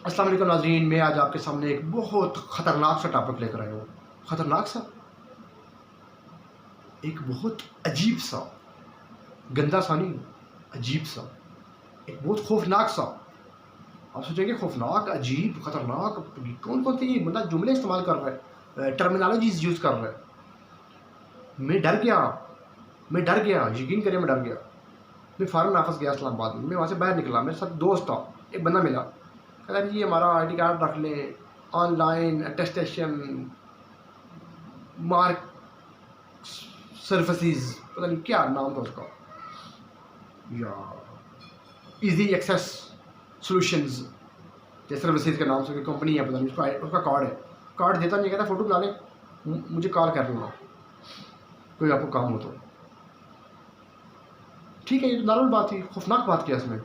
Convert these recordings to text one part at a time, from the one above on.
अस्सलाम वालेकुम नाज़रीन, मैं आज आपके सामने एक बहुत ख़तरनाक सा टॉपिक लेकर आया हूँ। ख़तरनाक सा, एक बहुत अजीब सा, गंदा सा नहीं, अजीब सा, एक बहुत खौफनाक सा। आप सोचेंगे खौफनाक, अजीब, ख़तरनाक, कौन-कौन से ये बंदा जुमले इस्तेमाल कर रहा है, टर्मिनोलॉजीज़ यूज़ कर रहा है। मैं डर गया, यकीन करिए मैं डर गया। मैं फ़ॉरेन ऑफिस गया इस्लामाबाद में, मैं वहाँ से बाहर निकला, मेरे साथ दोस्त था, एक बंदा मिला, कहता जी हमारा आईडी कार्ड रख लें, ऑनलाइन अटेस्टेशन मार्क सर्विसेज, पता नहीं क्या नाम था उसका, या इजी एक्सेस सॉल्यूशंस या सर्विसेज के नाम से कोई कंपनी है, पता नहीं, उसका कार्ड है। कार्ड देता नहीं, कहता फ़ोटो बना लें, मुझे कॉल कर लूँगा कोई आपको काम हो तो। ठीक है, ये तो नॉर्मल बात थी, खौफनाक बात क्या इसमें।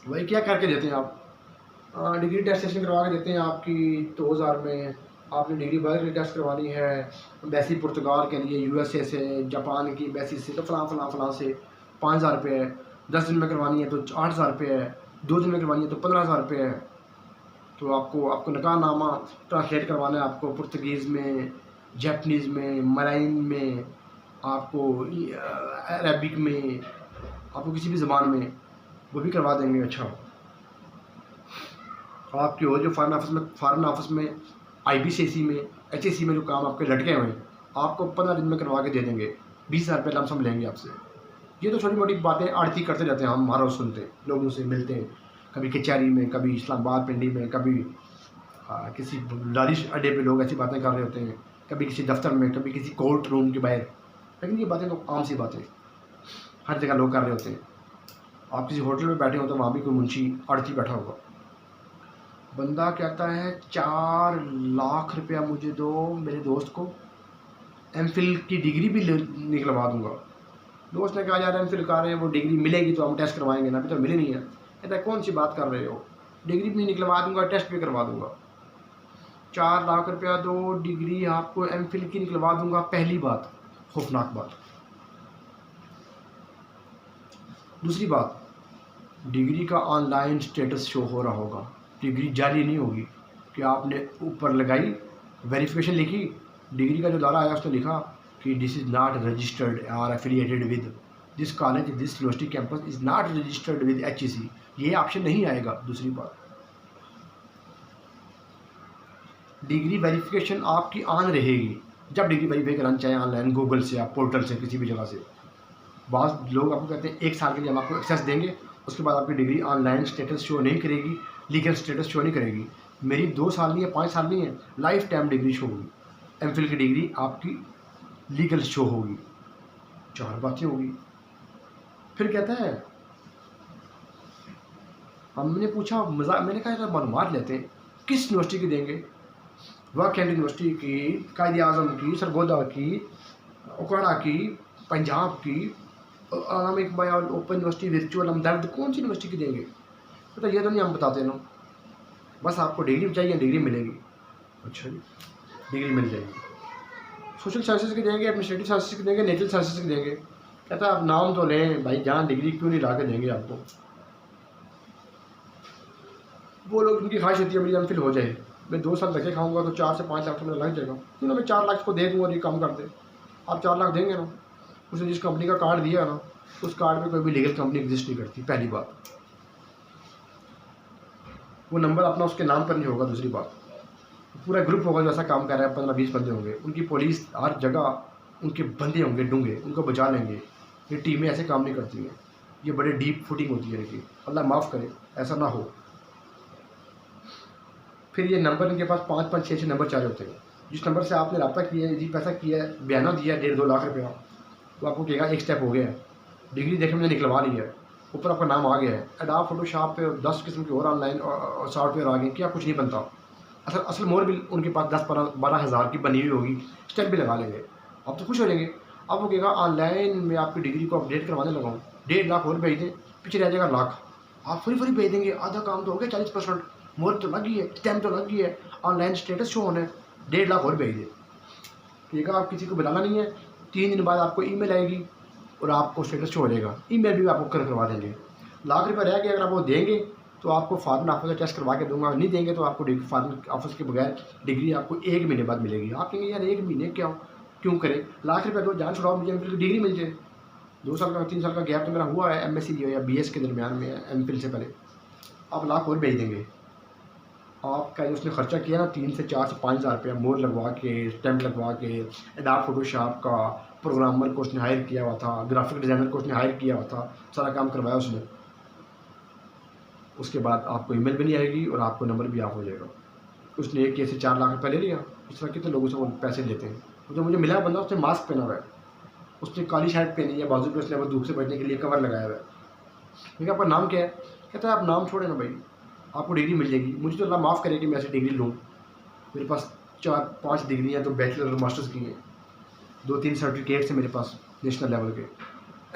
भाई क्या करके देते हैं आप, डिग्री टेस्टेशन करवा के देते हैं आपकी 2000 में। आपने डिग्री बाहर की टेस्ट करवानी है, एम्बेसी पुर्तगाल के लिए, यूएसए से, जापान की एम्बेसी से, तो फलां से 5000 रुपये है। 10 दिन में करवानी है तो 8000 रुपये है। 2 दिन में करवानी है तो 15000 रुपये है। तो आपको निकाहनामा ट्रांसलेट करवाना है, आपको पुर्तगीज़ में, जैपनीज़ में, मलाइन में, आपको अरबिक में, आपको किसी भी ज़बान में, वो भी करवा देंगे। अच्छा, आपके और जो फ़ॉरेन ऑफिस में आईबीसीएसी में, एचएससी में जो काम आपके लटके हुए हैं, आपको 15 दिन में करवा के दे देंगे। 20,000 रुपये लमसम लेंगे आपसे। ये तो छोटी मोटी बातें आड़ती करते रहते हैं, हम हमारा सुनते हैं, लोगों से मिलते हैं, कभी कचहरी में, कभी इस्लामाबाद पिंडी में, कभी किसी लारिश अड्डे पे लोग ऐसी बातें कर रहे होते हैं, कभी किसी दफ्तर में, कभी किसी कोर्ट रूम के बाहर। लेकिन ये बातें तो आम सी बातें हर जगह लोग कर रहे होते हैं। आप किसी होटल में बैठे हो तो वहाँ भी कोई मुंशी आड़ती बैठा होगा। बंदा कहता है 4 लाख रुपया मुझे दो, मेरे दोस्त को एमफिल की डिग्री भी निकलवा दूंगा। दोस्त ने कहा यार एमफिल कर रहे हैं, वो डिग्री मिलेगी तो हम टेस्ट करवाएंगे ना, अभी तो मिली नहीं है। कहता है कौन सी बात कर रहे हो, डिग्री भी निकलवा दूंगा, टेस्ट भी करवा दूंगा। 4 लाख रुपया दो, डिग्री आपको एमफिल की निकलवा दूंगा। पहली बात, खौफनाक बात। दूसरी बात, डिग्री का ऑनलाइन स्टेटस शो हो रहा होगा, डिग्री जाली नहीं होगी कि आपने ऊपर लगाई वेरिफिकेशन लिखी, डिग्री का जो दारा आया उसने लिखा कि दिस इज़ नॉट रजिस्टर्ड और affiliated with this college, this university campus is not registered with HEC, ये ऑप्शन नहीं आएगा। दूसरी बात, डिग्री वेरिफिकेशन आपकी ऑन रहेगी। जब डिग्री वेरीफाई कराना चाहें ऑनलाइन, गूगल से, आप पोर्टल से, किसी भी जगह से, बहुत लोग आपको कहते हैं 1 साल के लिए हम आपको एक्सेस देंगे, उसके बाद आपकी डिग्री ऑनलाइन स्टेटस शो नहीं करेगी, लीगल स्टेटस शो नहीं करेगी। मेरी 2 साल नहीं है, 5 साल नहीं है, लाइफ टाइम डिग्री शो होगी। एमफिल की डिग्री आपकी लीगल शो होगी। 4 बातें होगी। फिर कहता है, हमने पूछा, मजाक, मैंने कहा यार मालूमात लेते हैं, किस यूनिवर्सिटी की देंगे? कैंट यूनिवर्सिटी की, कायद आज़म की, सरगोदा की, ओकाड़ा की, पंजाब की, आलम इकबाल ओपन यूनिवर्सिटी, वर्चुअल हमदर्द, कौन सी यूनिवर्सिटी की देंगे? तो ये तो नहीं हम बताते ना, बस आपको डिग्री चाहिए, डिग्री मिलेगी। अच्छा जी, डिग्री मिल जाएगी। सोशल साइंसेज की देंगे, एडमिनिस्ट्रेटिव साइंसेज की देंगे, नेचुरल साइंसेज की देंगे। कहता है आप नाम तो लें भाई, जहाँ डिग्री क्यों नहीं ला के देंगे आपको। वो लोग, उनकी ख्वाहिश होती है मेरी एमफिल हो जाए, मैं 2 साल धक्के खाऊंगा तो 4 से 5 लाख तो मेरा लग जाएगा, क्यों ना मैं 4 लाख को दे दूँ और ये काम कर दे। आप 4 लाख देंगे ना, उसने जिस कंपनी का कार्ड दिया ना, उस कार्ड में कोई भी लीगल कंपनी एग्जिस्ट नहीं करती। पहली बात, वो नंबर अपना उसके नाम पर नहीं होगा। दूसरी बात, पूरा ग्रुप होगा जो ऐसा काम कर रहा है, 15-20 बंदे होंगे, उनकी पुलिस हर जगह, उनके बंदे होंगे डूंगे, उनको बचा लेंगे। ये टीमें ऐसे काम नहीं करती हैं, ये बड़े डीप फुटिंग होती है इनकी, अल्लाह माफ़ करे ऐसा ना हो। फिर ये नंबर इनके पास 5-5, 6-6 नंबर चाहिए होते हैं। जिस नंबर से आपने रब्ता किया है, जी पैसा किया है, बयाना दिया है 1.5-2 लाख रुपया, तो आपको कहेगा एक स्टेप हो गया है, डिग्री देखे मैंने निकलवा ली है, ऊपर आपका नाम आ गया है, एडोब फोटोशॉप पे 10 किस्म के और ऑनलाइन सॉफ्टवेयर आ गए, क्या कुछ नहीं बनता। असल मोर भी उनके पास 10-12 हज़ार की बनी हुई होगी, स्टेप भी लगा लेंगे, आप तो खुश हो जाएंगे। अब वो कहेगा ऑनलाइन में आपकी डिग्री को अपडेट करवाने लगाऊँ, 1.5 लाख और भेज दें, पीछे रह जाएगा लाख, आप फ्री भेज देंगे, आधा काम तो हो गया, 40%, मोर तो लगी है, स्टैम्प तो लगी है, ऑनलाइन स्टेटस शो होना है, 1.5 लाख और भेज दें। कहेगा आप किसी को बुलाना नहीं है, 3 दिन बाद आपको ईमेल आएगी और आपको स्टेटस शो हो जाएगा, ईमेल भी आपको करवा देंगे। लाख रुपये रह गए, अगर आप वो देंगे तो आपको फॉरेन ऑफिस का टेस्ट करवा के दूंगा, नहीं देंगे तो आपको फॉरेन ऑफिस के बगैर डिग्री आपको 1 महीने बाद मिलेगी। आप कहेंगे यार 1 महीने क्यों करें, लाख रुपये दो, जान छुड़ाओ, मुझे एमफिल की डिग्री मिल जाए। 2 साल का 3 साल का गैप तो मेरा हुआ है एमएससी या बीएस के दरमियान में, एमफिल से पहले। आप लाख और भेज देंगे, आपका जो उसने खर्चा किया ना 3 से 4 से 5 हज़ार रुपया मोर लगवा के, स्टैम्प लगवा के, एडोब फोटोशॉप का प्रोग्रामर को उसने हायर किया हुआ था, ग्राफिक डिज़ाइनर को उसने हायर किया हुआ था, सारा काम करवाया उसने। उसके बाद आपको ईमेल भी नहीं आएगी और आपको नंबर भी ऑफ हो जाएगा। उसने एक केस से 4 लाख रुपये ले लिया। इस तरह कितने लोगों से वो पैसे लेते हैं। तो जो मुझे मिला बंदा, उसने मास्क पहना हुआ है, उसने काली शर्ट पहनी है, बाजू पे उसने वो धूप से बचने के लिए कवर लगाया हुआ है। ठीक है, आपका नाम क्या है? कहता है आप नाम छोड़े ना भाई, आपको डिग्री मिल जाएगी। मुझे तो अल्लाह माफ़ करे कि मैं ऐसी डिग्री लूँ। मेरे पास 4-5 डिग्री हैं, 2 बैचलर और मास्टर्स की हैं, 2-3 सर्टिफिकेट्स हैं मेरे पास नेशनल लेवल के।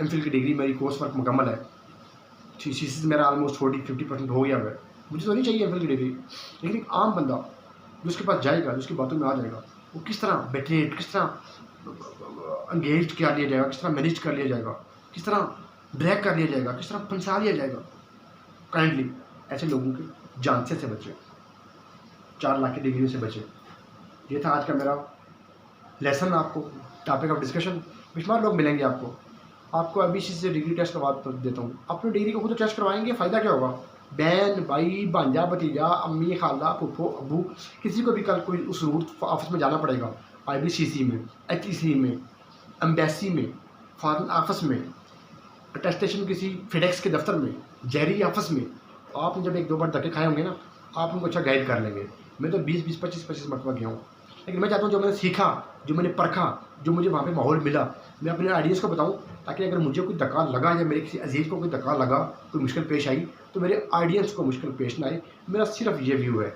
एमफिल की डिग्री मेरी कोर्स वर्क मुकम्मल है, थीसिस मेरा ऑलमोस्ट 40-50% हो गया हुआ है। मुझे तो नहीं चाहिए एमफिल की डिग्री। लेकिन एक आम बंदा जो उसके पास जाएगा, जो उसकी बातों में आ जाएगा, वो किस तरह बेटरेट, किस तरह एंगेज कर लिया जाएगा, किस तरह मैनेज कर लिया जाएगा, किस तरह ड्रैग कर लिया जाएगा, किस तरह फंसा लिया जाएगा। काइंडली ऐसे लोगों के झांसे से बचे, 4 लाख की डिग्री से बचे। ये था आज का मेरा लेसन, आपको टॉपिक ऑफ डिस्कशन। बेशुमार लोग मिलेंगे आपको अभी से डिग्री टेस्ट करवा देता हूँ। अपनी डिग्री को खुद टेस्ट करवाएंगे, फ़ायदा क्या होगा? बहन, भाई, भांजा, भतीजा, अम्मी, खाला, फूफो, अबू, किसी को भी कल कोई उस रूट ऑफिस में जाना पड़ेगा, IBCC में, HEC में, एम्बेसी में, फॉरेन ऑफिस में, अटेस्टेशन किसी फेडेक्स के दफ्तर में, जहरी ऑफिस में। आपने जब 1-2 बार धक्के खाए होंगे ना, आप उनको अच्छा गाइड कर लेंगे। मैं तो 20-20, 25-25 मरतबा गया हूँ। लेकिन मैं चाहता हूँ जो मैंने सीखा, जो मैंने परखा, जो मुझे वहाँ पे माहौल मिला, मैं अपने आइडियंस को बताऊँ, ताकि अगर मुझे कोई धक्का लगा या मेरे किसी अजीज़ को कोई धक्का लगा, कोई मुश्किल पेश आई, तो मेरे आइडियंस को मुश्किल पेश ना आए। मेरा सिर्फ ये व्यू है।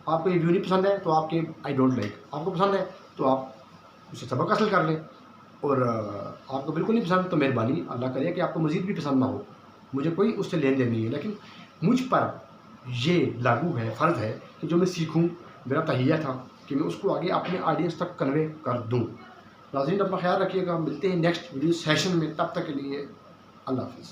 आपको ये व्यू नहीं पसंद है तो आपके आई डोंट लाइक, आपको पसंद है तो आप उससे सबक हासिल कर लें, और आपको बिल्कुल नहीं पसंद तो मेहरबानी, अल्लाह करे कि आपको मज़ीद भी पसंद ना हो। मुझे कोई उससे लेन देन नहीं है, लेकिन मुझ पर ये लागू है, फ़र्ज़ है कि जो मैं सीखूँ, मेरा तहिया था कि मैं उसको आगे अपने ऑडियंस तक कन्वे कर दूँ। नाज़रीन, अपना ख्याल रखिएगा, मिलते हैं नेक्स्ट वीडियो सेशन में। तब तक के लिए अल्लाह हाफ़िज़।